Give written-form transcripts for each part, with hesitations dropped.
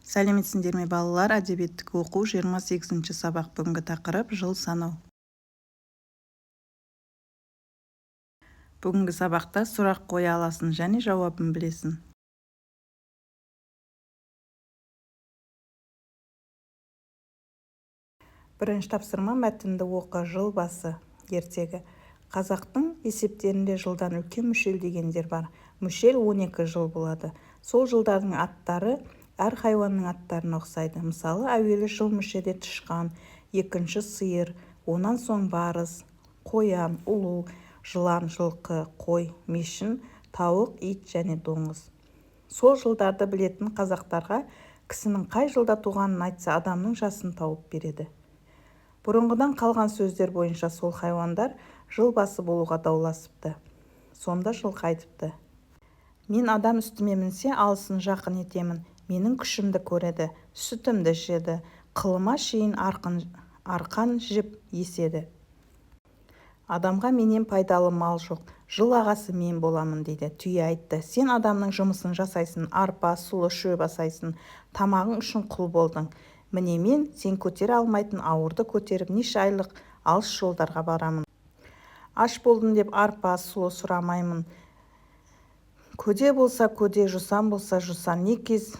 Сәлеметсіңдер ме балалар? Әдебиеттік оқу 28-ші сабақ. Бүгінгі тақырып жыл санау. Бүгінгі сабақта сұрақ қоя аласың және жауабын білесің. Бірінші тапсырма мәтінді оқы. Жыл басы. Ертегі. Қазақтың есептерінде жылдан үлкен мүшел дегендер бар. Мүшел 12 жыл болады. Сол жылдардың аттары әр хайуанның аттарына ұқсайды. Мысалы, әуелі жыл мүшелде тышқан, екінші сиыр, онан соң барыс, қоян, ұлу, жылан, жылқы, қой, мешін, тауық, ит және доңыз. Сол жылдарды білетін қазақтарға кісінің қай жылда туғанын айтса, адамның жасын тауып береді. Бұрынғыдан қалған сөздер бойынша сол хайуандар жыл басы болуға дауласыпты. Сонда жылқы айтыпты: мен адам үстіме мінсе, алысын жақын етемін. Менің күшімді көреді, сүтімді ішеді, қылыма шейін арқан жіп еседі. Адамға менен пайдалы мал жоқ, жыл ағасы мен боламын дейді. Түйе айтты: сен адамның жұмысын жасайсың, арпа, сұлы, шөп асайсың, тамағың үшін құл болдың. Міне мен сен көтере алмайтын ауырды көтеріп неше айлық алыс жолдарға барамын. Аш болдым деп арпа, сұлы сұрамаймын. Көде болса көде, жусан болса жусан, не кез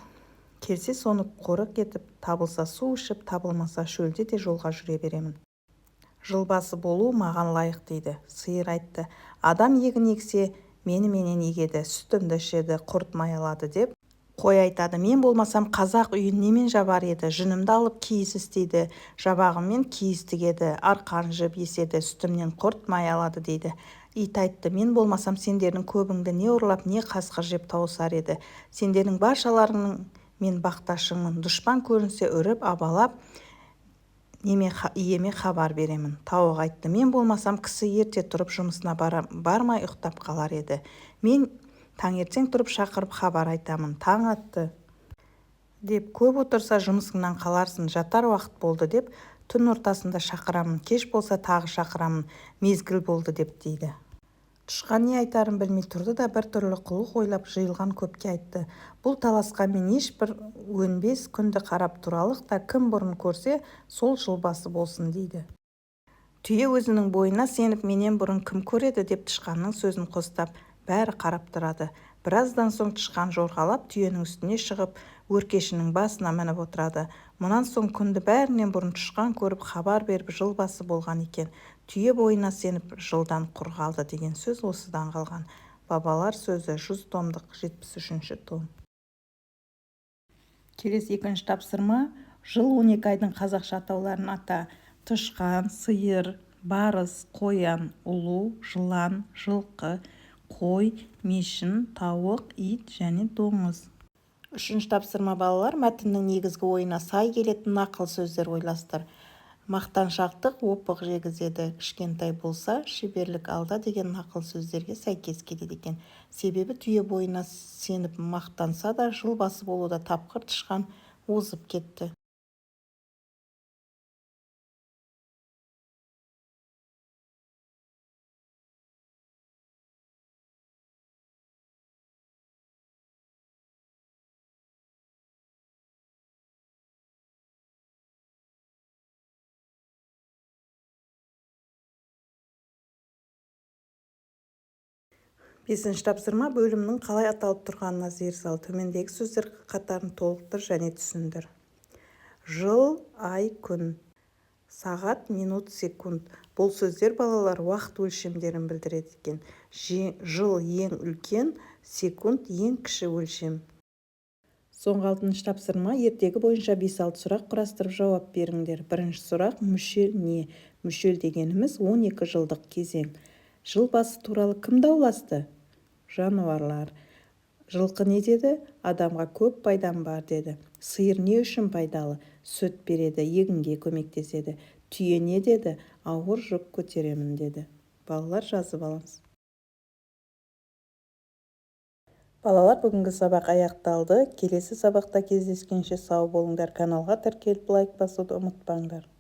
келсе соны қорық етіп, табылса су ішіп, табылмаса шөлде де жолға жүре беремін. Жылбасы болу маған лайық дейді. Сиыр айтты: адам егін ексе, менен егеді, сүтімді ішеді, құрт маялады деп. Қой айтады: мен болмасам қазақ үйін немен жабар еді, жүнімді алып киіз істейді, жабағымен киіз тігеді, арқан жіп еседі, сүтімнен құрт маялады дейді. Ит айтты: мен болмасам сендердің көбіңді не ұрлап, не қасқыр жеп тауысар еді. Сендердің баршаларыңның мен бақташыңмын, дұшпан көрінсе үріп, абалап, иеме хабар беремін. Тауық айтты: мен болмасам кісі ерте тұрып жұмысына бармай ұйықтап қалар еді. Мен таңертең тұрып шақырып хабар айтамын. Таң атты деп көп отырса жұмысыңнан қаларсың, жатар уақыт болды деп түн ортасында шақырамын, кеш болса тағы шақырамын, мезгіл болды деп дейді. Тышқан не айтарын білмей тұрды да біртүрлі қулық ойлап жиылған көпке айтты: бұл таласқа мен ешбір өнбес, күнді қарап тұралық та, кім бұрын көрсе сол жыл басы болсын дейді. Түйе өзінің бойына сеніп, менен бұрын кім көреді деп тышқанның сөзін қостап, бәрі қарап тұрады. Біраздан соң тышқан жорғалап түйенің үстіне шығып, өркешінің басына мініп отырады. Мұнан соң күнді бәрінен бұрын тышқан көріп, хабар беріп, жыл басы болған екен. Түйе бойына сеніп, жылдан құр қалды деген сөз осыдан қалған. Бабалар сөзі 100 томдық 73-ші том. Келесі екінші тапсырма. Жыл 12 айдың қазақша атауларын ата. Тышқан, сиыр, барыс, қоян, ұлу, жылан, жылқы, қой, мешін, тауық, ит және доңыз. Үшінші тапсырма балалар. Мәтіннің негізгі ойына сай келетін нақыл сөздер ойластыр. Мақтаншақтық опық жегізеді, кішкентай болса шеберлік алда деген нақыл сөздерге сәйкес келеді екен. Себебі түйе бойына сеніп мақтанса да жыл басы болуда тапқыр тышқан озып кетті. Бесінші тапсырма. Бөлімнің қалай аталып тұрғанына зер сал. Төмендегі сөздер қатарын толықтыр және түсіндір. Жыл, ай, күн. Сағат, минут, секунд. Бұл сөздер балалар уақыт өлшемдерін білдіреді екен. Жыл ең үлкен, секунд ең кіші өлшем. Соңғы 6-шы тапсырма. Ертегі бойынша 5-6 сұрақ құрастырып жауап беріңдер. Бірінші сұрақ. Мүшел не? Мүшел дегеніміз 12 жылдық кезең. Жыл басы туралы кім дауласты? Жануарлар. Жылқы не деді? Адамға көп пайдам бар деді. Сиыр не үшін пайдалы? Сүт береді, егінге көмектеседі. Түйе не деді? Ауыр жүк көтеремін деді. Балалар жазып аламыз. Балалар, бүгінгі сабақ аяқталды. Келесі сабақта кездескенше сау болыңдар. Каналға тіркеліп лайк басуды ұмытпаңдар.